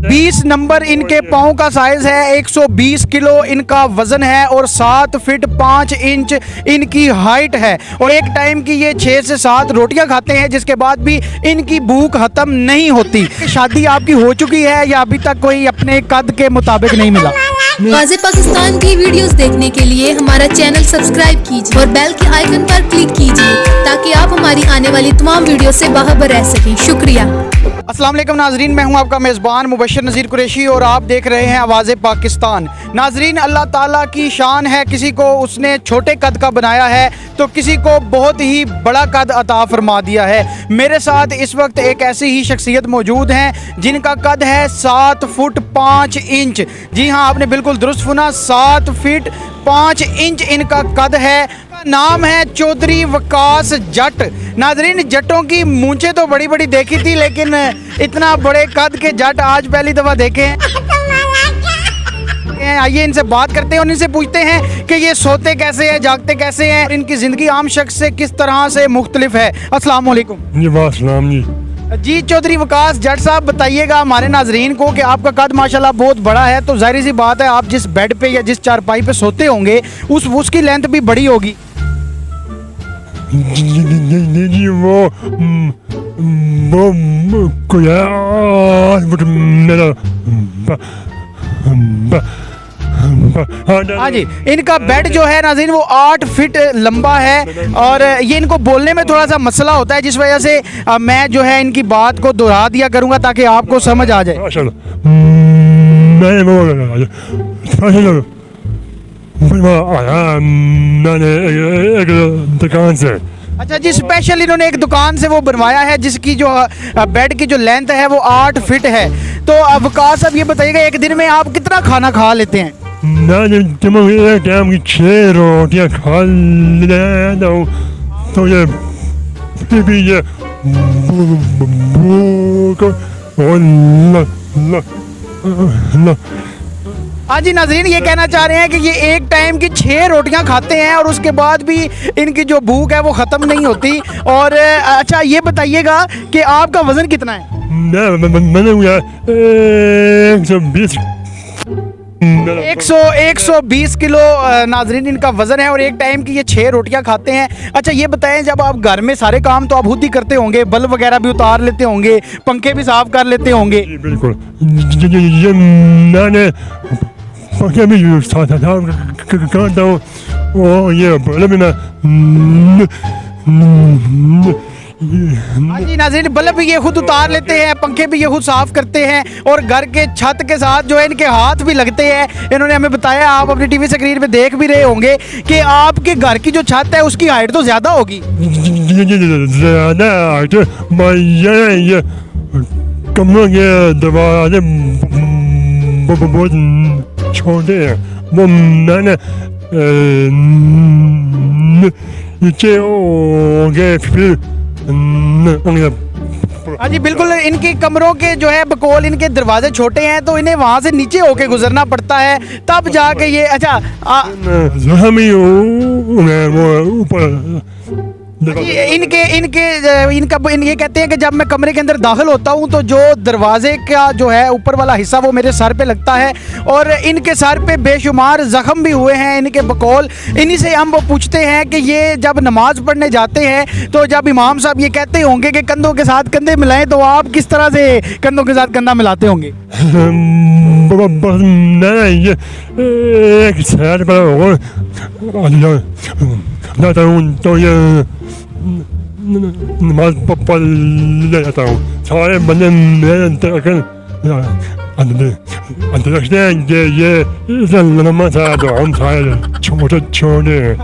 20 number इनके पाँव का साइज है, 120 किलो इनका वजन है और 7 फीट 5 इंच इनकी हाइट है। और एक टाइम की ये 6 से 7 रोटियां खाते हैं, जिसके बाद भी इनकी भूख खत्म नहीं होती। शादी आपकी हो चुकी है या अभी तक कोई अपने कद के मुताबिक नहीं मिला? वाज़े पाकिस्तान की वीडियोस देखने के लिए हमारा चैनल सब्सक्राइब कीजिए और बेल के आइकन पर क्लिक कीजिए ताकि आप हमारी आने वाली तमाम वीडियो से बाखबर रह सकें। शुक्रिया। अस्सलाम वालेकुम नाजरीन, मैं हूं आपका मेज़बान मुबशर नज़ीर कुरैशी और आप देख रहे हैं आवाज़े पाकिस्तान। नाजरीन, अल्लाह ताला की शान है, किसी को उसने छोटे कद का बनाया है तो किसी को बहुत ही बड़ा कद अता फरमा दिया है। मेरे साथ इस वक्त एक ऐसी ही शख्सियत मौजूद हैं जिनका कद है 7 फुट 5 इंच। जी हाँ, आपने बिल्कुल दुरुस्त सुना, 7 फीट 5 इंच इनका कद है। नाम है चौधरी वकास जट। नाजरीन, जटों की मूंछें तो बड़ी बड़ी देखी थी, लेकिन इतना बड़े कद के जट आज पहली दफ़ा देखे हैं। आइए इनसे बात करते हैं और इनसे पूछते हैं कि ये सोते कैसे हैं, जागते कैसे हैं, इनकी ज़िंदगी आम शख्स से किस तरह से मुख्तलिफ है। अस्सलाम वालेकुम। जी वासलाम जी। जी चौधरी वकास जट साहब, बताइएगा हमारे नाजरीन को कि आपका कद माशाल्लाह बहुत बड़ा है, तो जाहिर सी बात है आप जिस बेड पे या जिस चारपाई पे सोते होंगे उसकी लेंथ भी बड़ी होगी। जी वो कोई मेरा हाँ जी, इनका बेड जो है नाज़रीन वो 8 फीट लंबा है और ये इनको बोलने में थोड़ा सा मसला होता है, जिस वजह से मैं जो है इनकी बात को दोहरा दिया करूँगा ताकि आपको समझ आ जाए। मैंने एक दुकान से। अच्छा जी, स्पेशल इन्होंने एक दुकान से वो बनवाया है जिसकी जो बेड की जो लेंथ है वो 8 फीट है। तो वकास साहब ये बताइएगा, एक दिन में आप कितना खाना खा लेते हैं? मैंने एक टाइम की 6 रोटियाँ खा लेता हूँ, तो ये फिर भी ये हाँ जी नाज़रीन, ये कहना चाह रहे हैं कि ये एक टाइम की 6 रोटियां खाते हैं और उसके बाद भी इनकी जो भूख है वो ख़त्म नहीं होती। और अच्छा ये बताइएगा कि आपका वज़न कितना है? मैंने 120 किलो नाजरीन इनका वज़न है और एक टाइम की ये 6 रोटियां खाते हैं। अच्छा ये बताएं, जब आप घर में सारे काम तो आप खुद ही करते होंगे, बल्ब वगैरह भी उतार लेते होंगे, पंखे भी साफ कर लेते होंगे? बिल्कुल, ये मैंने पंखे भी साफ करता हूँ और ये बल्ब भी हाँ जी नाज़रीन, बल्ब भी ये खुद उतार लेते हैं, पंखे भी ये खुद साफ करते हैं और घर के छत के साथ जो है इनके हाथ भी लगते हैं। इन्होंने हमें बताया, आप अपनी टीवी स्क्रीन पे देख भी रहे होंगे कि आपके घर की जो छत है उसकी हाइट तो ज़्यादा होगी। ज़्यादा हाइट, ये कमरों के दरवाजे बहुत छोटे हैं, वो मैंने नीचे हो गए फिर। हाँ जी बिल्कुल, इनके कमरों के जो है बकोल, इनके दरवाजे छोटे हैं तो इन्हें वहाँ से नीचे होके गुजरना पड़ता है, तब जाके ये अच्छा ऊपर ये कहते हैं कि जब मैं कमरे के अंदर दाखिल होता हूं तो जो दरवाजे का जो है ऊपर वाला हिस्सा वो मेरे सर पे लगता है और इनके सर पे बेशुमार ज़ख्म भी हुए हैं इनके बकौल। इन्हीं से हम वो पूछते हैं कि ये जब नमाज़ पढ़ने जाते हैं तो जब इमाम साहब ये कहते होंगे कि कंधों के साथ कंधे मिलाएं, तो आप किस तरह से कंधों के साथ कंधा मिलाते होंगे? एक साइड पर जाता हूँ तो ये नमाज पढ़ लेता हूँ, सारे बंदे मेरे रखते हैं ये नमाज है तो हम सारे छोटे छोटे।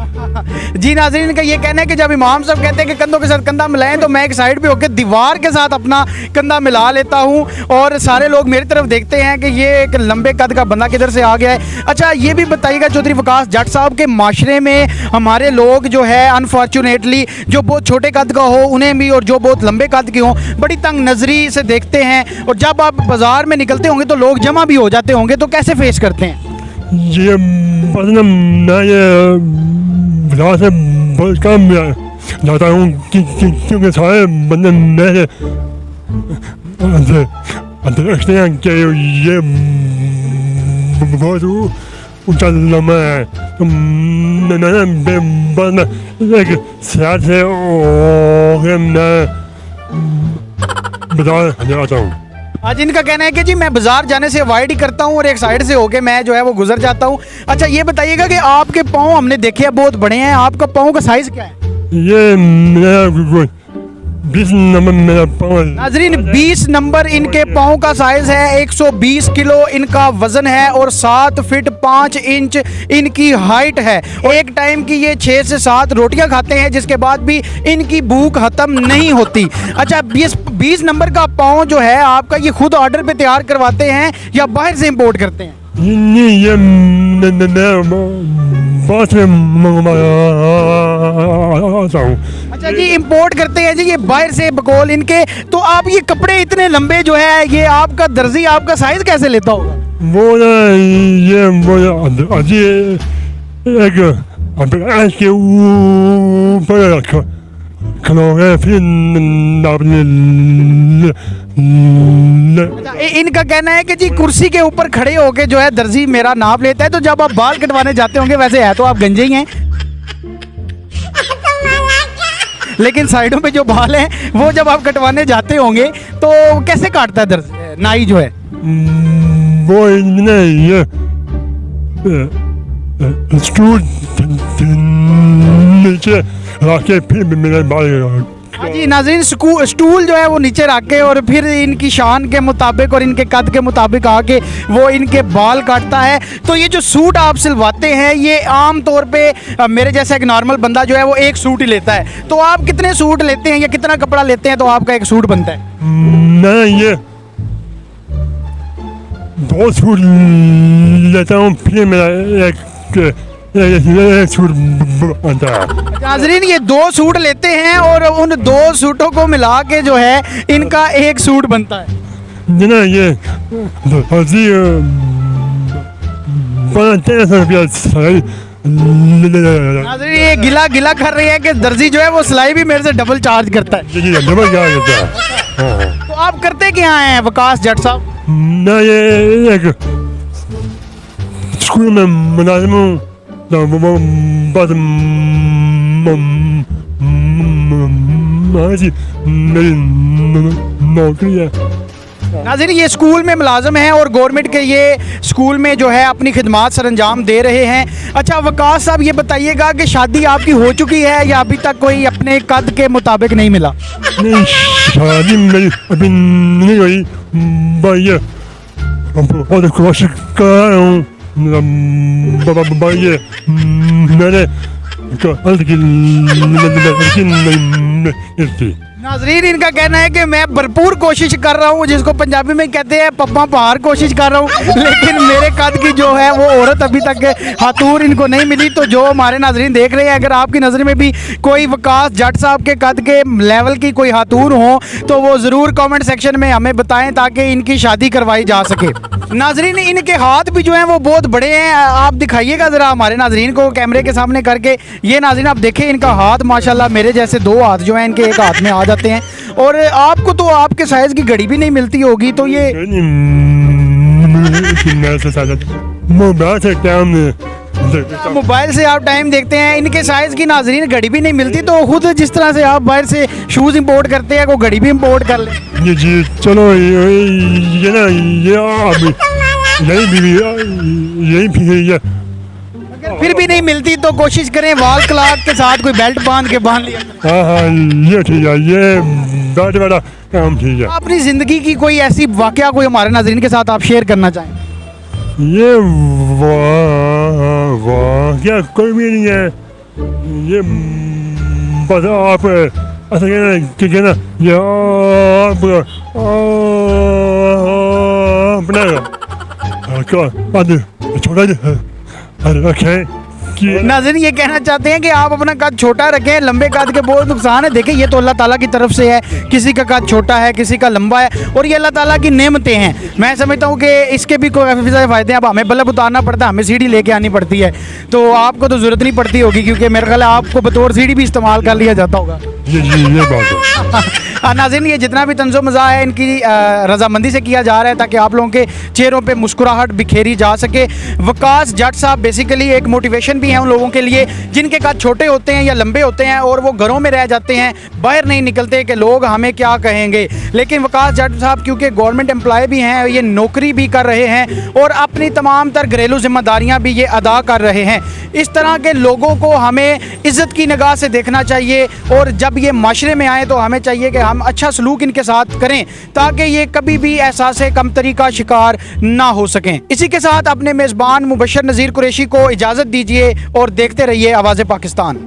जी नाज़रीन, का ये कहना है कि जब इमाम साहब कहते हैं कि कंधों के साथ कंधा मिलाएं तो मैं एक साइड पे होकर दीवार के साथ अपना कंधा मिला लेता हूं और सारे लोग मेरी तरफ देखते हैं कि ये एक लंबे कद का बंदा किधर से आ गया है। अच्छा ये भी बताइएगा चौधरी वकास जट साहब के माशरे में हमारे लोग जो है अनफॉर्चुनेटली जो बहुत छोटे कद का हो उन्हें भी और जो बहुत लंबे कद के हों बड़ी तंग नज़री से देखते हैं, और जब आप बाज़ार में निकलते होंगे तो लोग जमा भी हो जाते होंगे, तो कैसे फेस करते हैं? ये मैं ये बाजार से बहुत कम जाता हूँ क्योंकि सारे बंदे मेरे देखते हैं कि ये बहुत ऊंचा लम्बा है, तो मैंने बस एक शहर से मैं बाजार जाता हूँ। आज इनका कहना है कि जी मैं बाजार जाने से अवॉइड ही करता हूँ और एक साइड से होके मैं जो है वो गुजर जाता हूँ। अच्छा ये बताइएगा कि आपके पाँव हमने देखे हैं बहुत बड़े हैं, आपका पाँव का साइज़ क्या है? ये मेरा 20 नंबर मेरा पाँव। नाजरीन 20 नंबर इनके पाँव का साइज है, 120 किलो इनका वजन है और 7 फीट 5 इंच इनकी हाइट है। एक टाइम की ये 6 से 7 रोटियां खाते हैं जिसके बाद भी इनकी भूख खत्म नहीं होती। अच्छा ये 20 नंबर का पाँव जो है आपका, ये खुद ऑर्डर पे तैयार करवाते हैं या बाहर से इम्पोर्ट करते हैं? नहीं ये बात में मंगवाता हूँ। अच्छा जी इंपोर्ट करते हैं जी ये बाहर से बकौल इनके। तो आप ये कपड़े इतने लंबे जो है, ये आपका दर्जी आपका साइज कैसे लेता होगा? वो ये अजी एक आज के ऊपर खलोगे फिर अच्छा, इनका कहना है कि जी कुर्सी के ऊपर खड़े होके जो है दर्जी मेरा नाप लेता है। तो जब आप बाल कटवाने जाते होंगे, वैसे है तो आप गंजे ही हैं, लेकिन साइडों पे जो बाल हैं वो जब आप कटवाने जाते होंगे तो कैसे काटता है दर्जी नाई जो है? वो नहीं ये स्टूल नीचे रखे फिर मेरे बाल। हाँ जी नाज़रीन स्टूल जो है वो नीचे रख के और फिर इनकी शान के मुताबिक और इनके कद के मुताबिक आके वो इनके बाल काटता है। तो ये जो सूट आप सिलवाते हैं ये आम तौर पे मेरे जैसा एक नॉर्मल बंदा जो है वो एक सूट ही लेता है। तो आप कितने सूट लेते हैं या कितना कपड़ा लेते हैं तो आपका एक सूट बनता है? मैं ये 2 सूट लेता हूँ फिर मेरा एक सूट बनता है। नाज़रीन ये 2 सूट लेते हैं और उन 2 सूटों को मिला के जो है इनका एक सूट बनता है। ना ये 1300 रुपया सिलाई। नाज़रीन ये गिला कर रही है कि दर्जी जो है वो सिलाई भी मेरे से डबल चार्ज करता है। जी डबल क्या करता है। तो आप करते क्या हैं वकास जट साहब? ना ये एक स्कूल में मुलाजिम हूँ, तो वो बस मेरी नौकरी है। नाज़रीन ये स्कूल में मुलाजिम हैं और गवर्नमेंट के ये स्कूल में जो है अपनी खिदमात सरंजाम दे रहे हैं। अच्छा वकास साहब ये बताइएगा कि शादी आपकी हो चुकी है या अभी तक कोई अपने कद के मुताबिक नहीं मिला? नहीं शादी मेरी अभी नहीं हुई, भैया बहुत कोशिश कर रहा हूँ भैया मेरे नाज़रीन इनका कहना है कि मैं भरपूर कोशिश कर रहा हूँ, जिसको पंजाबी में कहते हैं पप्पा पहाड़ कोशिश कर रहा हूँ, लेकिन मेरे कद की जो है वो औरत अभी तक हाथूर इनको नहीं मिली। तो जो हमारे नाज़रीन देख रहे हैं, अगर आपकी नज़र में भी कोई वकास जट साहब के कद के लेवल की कोई हाथूर हो तो वो ज़रूर कमेंट सेक्शन में हमें बताएं ताकि इनकी शादी करवाई जा सके। नाज़रीन इनके हाथ भी जो हैं वो बहुत बड़े हैं, आप दिखाइएगा ज़रा हमारे नाज़रीन को कैमरे के सामने करके। ये नाज़रीन आप देखें इनका हाथ माशाल्लाह मेरे जैसे 2 हाथ जो हैं इनके एक हाथ में आ जाते हैं। और आपको तो आपके साइज की घड़ी भी नहीं मिलती होगी, तो ये मोबाइल से आप टाइम देखते हैं, इनके साइज की नाज़रीन घड़ी भी नहीं मिलती, तो खुद जिस तरह से आप बाहर से शूज़ इंपोर्ट करते हैं वो घड़ी भी इंपोर्ट कर ले। जी चलो ये ना ये यही फिर भी नहीं मिलती तो कोशिश करें वाल क्लॉक के साथ कोई बेल्ट बांध के बांध लिया। हाँ ये ठीक है, ये बैठ वाला काम ठीक है। अपनी ज़िंदगी की कोई ऐसी वाकया कोई हमारे नाज़रीन के साथ आप शेयर करना चाहें? ये वाह क्या कोई भी नहीं है, ये बस आप ऐसा कहना ये अपना छोटा रखें। नाज़रीन ये कहना चाहते हैं कि आप अपना कद छोटा रखें, लंबे कद के बहुत नुकसान है। देखिए ये तो अल्लाह ताला की तरफ से है, किसी का कद छोटा है किसी का लंबा है और ये अल्लाह ताला की नेमतें हैं। मैं समझता हूँ कि इसके भी कोई फ़ायदे हैं। अब हमें बल्ब उतारना पड़ता है, हमें सीढ़ी लेके आनी पड़ती है, तो आपको तो ज़रूरत नहीं पड़ती होगी क्योंकि मेरे ख्याल है आपको बतौर सीढ़ी भी इस्तेमाल कर लिया जाता होगा। ये बात है। नाज़रीन, ये जितना भी तंज़ो मज़ा है इनकी रजामंदी से किया जा रहा है ताकि आप लोगों के चेहरों पे मुस्कुराहट बिखेरी जा सके। वकास जट साहब बेसिकली एक मोटिवेशन भी है उन लोगों के लिए जिनके कद छोटे होते हैं या लंबे होते हैं और वो घरों में रह जाते हैं, बाहर नहीं निकलते कि लोग हमें क्या कहेंगे। लेकिन वकास जट साहब क्योंकि गवर्नमेंट एम्प्लॉय भी हैं, ये नौकरी भी कर रहे हैं और अपनी तमाम तर घरेलू जिम्मेदारियाँ भी ये अदा कर रहे हैं। इस तरह के लोगों को हमें इज़्ज़त की निगाह से देखना चाहिए और जब ये माशरे में आए तो हमें चाहिए कि हम अच्छा सलूक इनके साथ करें ताकि ये कभी भी एहसास कमतरी का शिकार ना हो सकें। इसी के साथ अपने मेज़बान मुबशर नज़ीर कुरैशी को इजाज़त दीजिए और देखते रहिए आवाज़ पाकिस्तान।